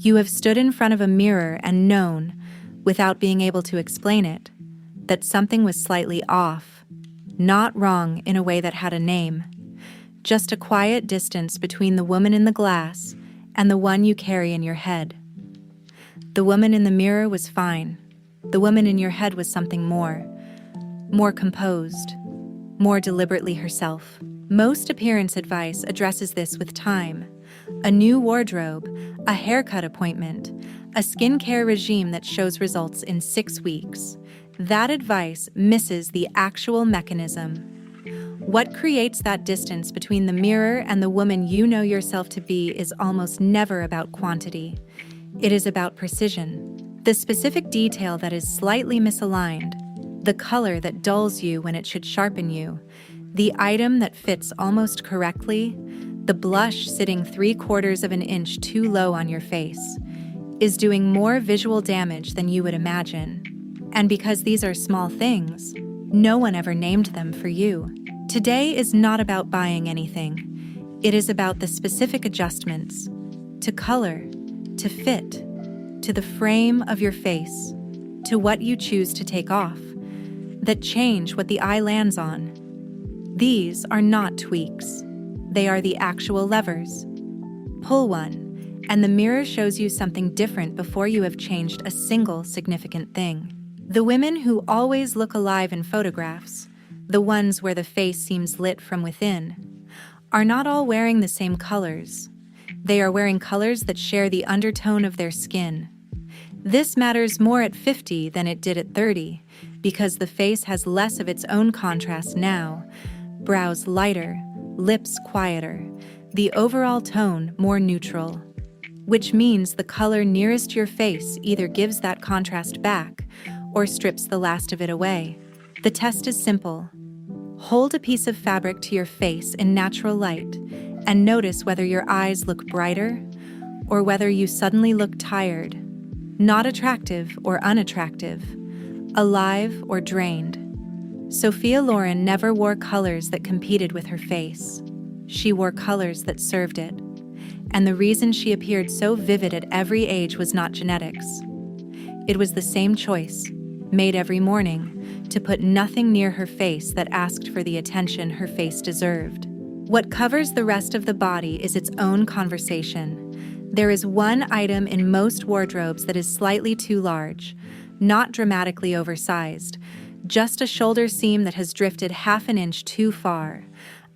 You have stood in front of a mirror and known, without being able to explain it, that something was slightly off, not wrong in a way that had a name, just a quiet distance between the woman in the glass and the one you carry in your head. The woman in the mirror was fine. The woman in your head was something more composed, more deliberately herself. Most appearance advice addresses this with time. A new wardrobe, a haircut appointment, a skincare regime that shows results in 6 weeks. That advice misses the actual mechanism. What creates that distance between the mirror and the woman you know yourself to be is almost never about quantity. It is about precision. The specific detail that is slightly misaligned, the color that dulls you when it should sharpen you, the item that fits almost correctly, the blush sitting 3/4 of an inch too low on your face, is doing more visual damage than you would imagine. And because these are small things, no one ever named them for you. Today is not about buying anything. It is about the specific adjustments to color, to fit, to the frame of your face, to what you choose to take off, that change what the eye lands on. These are not tweaks. They are the actual levers. Pull one, and the mirror shows you something different before you have changed a single significant thing. The women who always look alive in photographs, the ones where the face seems lit from within, are not all wearing the same colors. They are wearing colors that share the undertone of their skin. This matters more at 50 than it did at 30, because the face has less of its own contrast now. Brows lighter, lips quieter, the overall tone more neutral, which means the color nearest your face either gives that contrast back or strips the last of it away. The test is simple. Hold a piece of fabric to your face in natural light and notice whether your eyes look brighter or whether you suddenly look tired, not attractive or unattractive, alive or drained. Sophia Loren never wore colors that competed with her face. She wore colors that served it. And the reason she appeared so vivid at every age was not genetics. It was the same choice, made every morning, to put nothing near her face that asked for the attention her face deserved. What covers the rest of the body is its own conversation. There is one item in most wardrobes that is slightly too large, not dramatically oversized, just a shoulder seam that has drifted half an inch too far,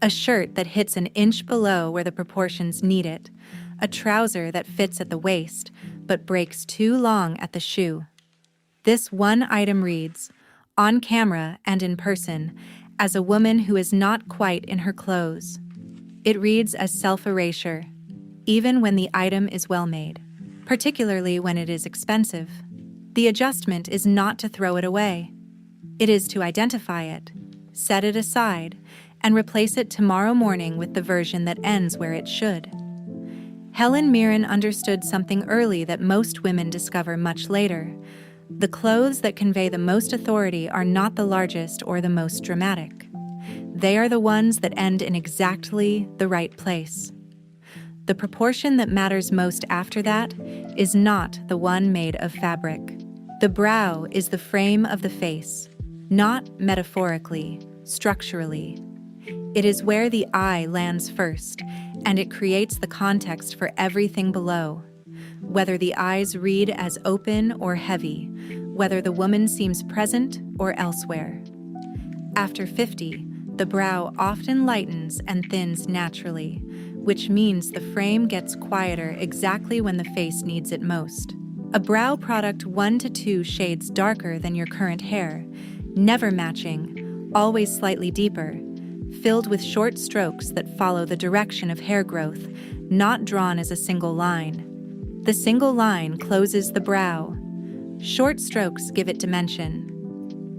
a shirt that hits an inch below where the proportions need it, a trouser that fits at the waist but breaks too long at the shoe. This one item reads, on camera and in person, as a woman who is not quite in her clothes. It reads as self-erasure, even when the item is well made, particularly when it is expensive. The adjustment is not to throw it away. It is to identify it, set it aside, and replace it tomorrow morning with the version that ends where it should. Helen Mirren understood something early that most women discover much later. The clothes that convey the most authority are not the largest or the most dramatic. They are the ones that end in exactly the right place. The proportion that matters most after that is not the one made of fabric. The brow is the frame of the face, not metaphorically, structurally. It is where the eye lands first, and it creates the context for everything below. Whether the eyes read as open or heavy, whether the woman seems present or elsewhere. After 50, the brow often lightens and thins naturally, which means the frame gets quieter exactly when the face needs it most. A brow product 1 to 2 shades darker than your current hair, never matching, always slightly deeper, filled with short strokes that follow the direction of hair growth, not drawn as a single line. The single line closes the brow. Short strokes give it dimension.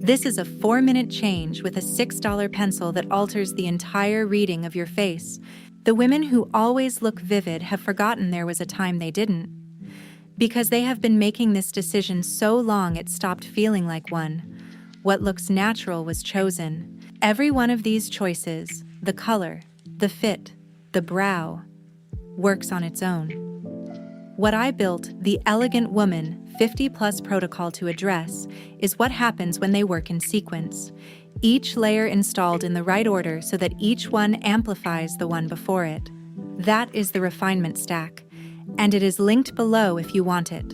This is a 4-minute change with a $6 pencil that alters the entire reading of your face. The women who always look vivid have forgotten there was a time they didn't. Because they have been making this decision so long it stopped feeling like one. What looks natural was chosen. Every one of these choices, the color, the fit, the brow, works on its own. What I built, the Elegant Woman 50 Plus Protocol to address, is what happens when they work in sequence. Each layer installed in the right order so that each one amplifies the one before it. That is the refinement stack, and it is linked below if you want it.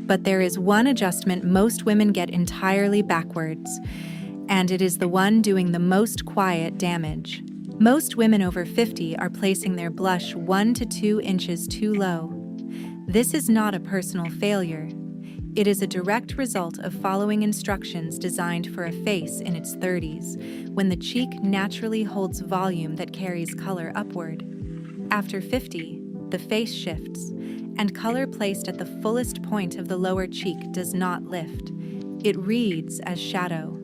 But there is one adjustment most women get entirely backwards, and it is the one doing the most quiet damage. Most women over 50 are placing their blush 1 to 2 inches too low. This is not a personal failure. It is a direct result of following instructions designed for a face in its 30s, when the cheek naturally holds volume that carries color upward. After 50, the face shifts, and color placed at the fullest point of the lower cheek does not lift. It reads as shadow.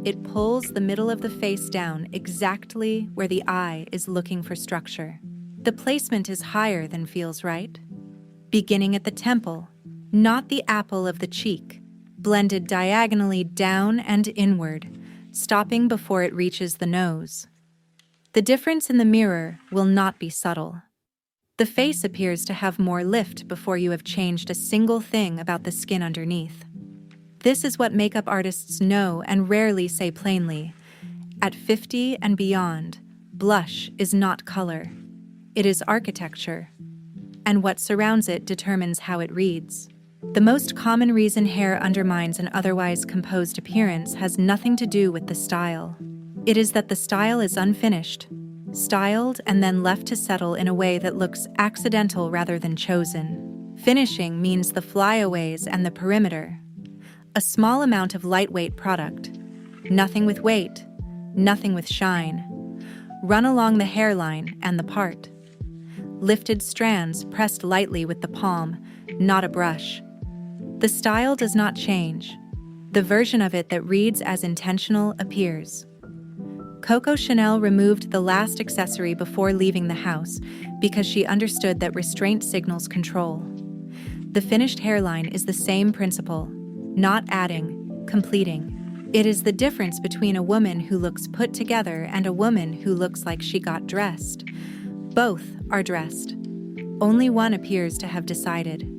It pulls the middle of the face down exactly where the eye is looking for structure. The placement is higher than feels right. Beginning at the temple, not the apple of the cheek, blended diagonally down and inward, stopping before it reaches the nose. The difference in the mirror will not be subtle. The face appears to have more lift before you have changed a single thing about the skin underneath. This is what makeup artists know and rarely say plainly. At 50 and beyond, blush is not color. It is architecture. And what surrounds it determines how it reads. The most common reason hair undermines an otherwise composed appearance has nothing to do with the style. It is that the style is unfinished, styled and then left to settle in a way that looks accidental rather than chosen. Finishing means the flyaways and the perimeter. A small amount of lightweight product. Nothing with weight, nothing with shine. Run along the hairline and the part. Lifted strands pressed lightly with the palm, not a brush. The style does not change. The version of it that reads as intentional appears. Coco Chanel removed the last accessory before leaving the house because she understood that restraint signals control. The finished hairline is the same principle, not adding, completing. It is the difference between a woman who looks put together and a woman who looks like she got dressed. Both are dressed. Only one appears to have decided.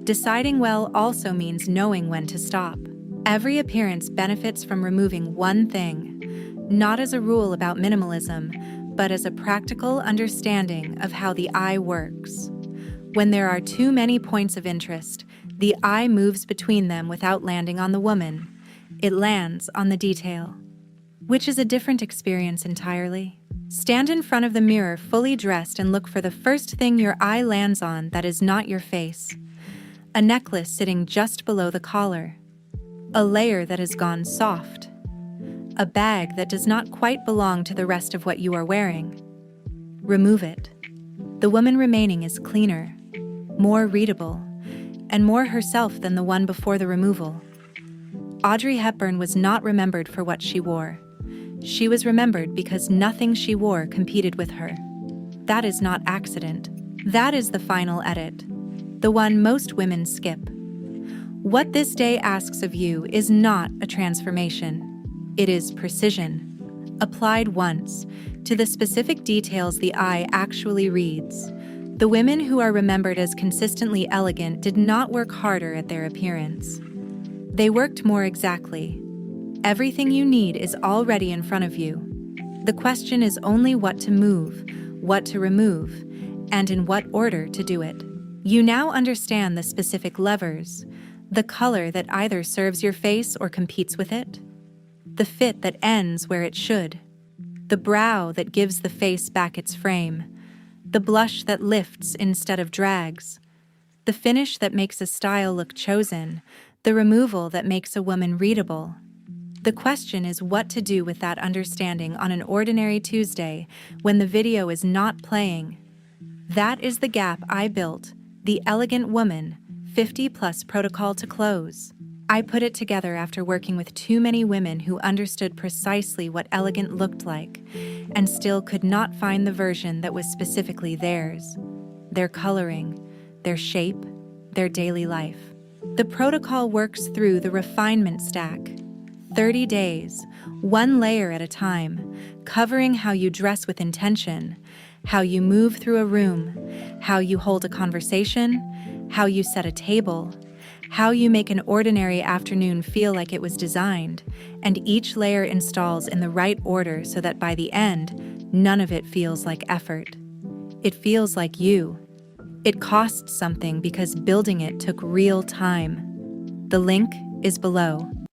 Deciding well also means knowing when to stop. Every appearance benefits from removing one thing, not as a rule about minimalism, but as a practical understanding of how the eye works. When there are too many points of interest, the eye moves between them without landing on the woman. It lands on the detail, which is a different experience entirely. Stand in front of the mirror fully dressed and look for the first thing your eye lands on that is not your face. A necklace sitting just below the collar. A layer that has gone soft. A bag that does not quite belong to the rest of what you are wearing. Remove it. The woman remaining is cleaner, more readable, and more herself than the one before the removal. Audrey Hepburn was not remembered for what she wore. She was remembered because nothing she wore competed with her. That is not accident. That is the final edit, the one most women skip. What this day asks of you is not a transformation. It is precision, applied once, to the specific details the eye actually reads. The women who are remembered as consistently elegant did not work harder at their appearance. They worked more exactly. Everything you need is already in front of you. The question is only what to move, what to remove, and in what order to do it. You now understand the specific levers, the color that either serves your face or competes with it, the fit that ends where it should, the brow that gives the face back its frame, the blush that lifts instead of drags, the finish that makes a style look chosen, the removal that makes a woman readable. The question is what to do with that understanding on an ordinary Tuesday when the video is not playing. That is the gap I built, the Elegant Woman 50 Plus Protocol to close. I put it together after working with too many women who understood precisely what elegant looked like and still could not find the version that was specifically theirs, their coloring, their shape, their daily life. The protocol works through the refinement stack. 30 days, one layer at a time, covering how you dress with intention, how you move through a room, how you hold a conversation, how you set a table, how you make an ordinary afternoon feel like it was designed, and each layer installs in the right order so that by the end, none of it feels like effort. It feels like you. It costs something because building it took real time. The link is below.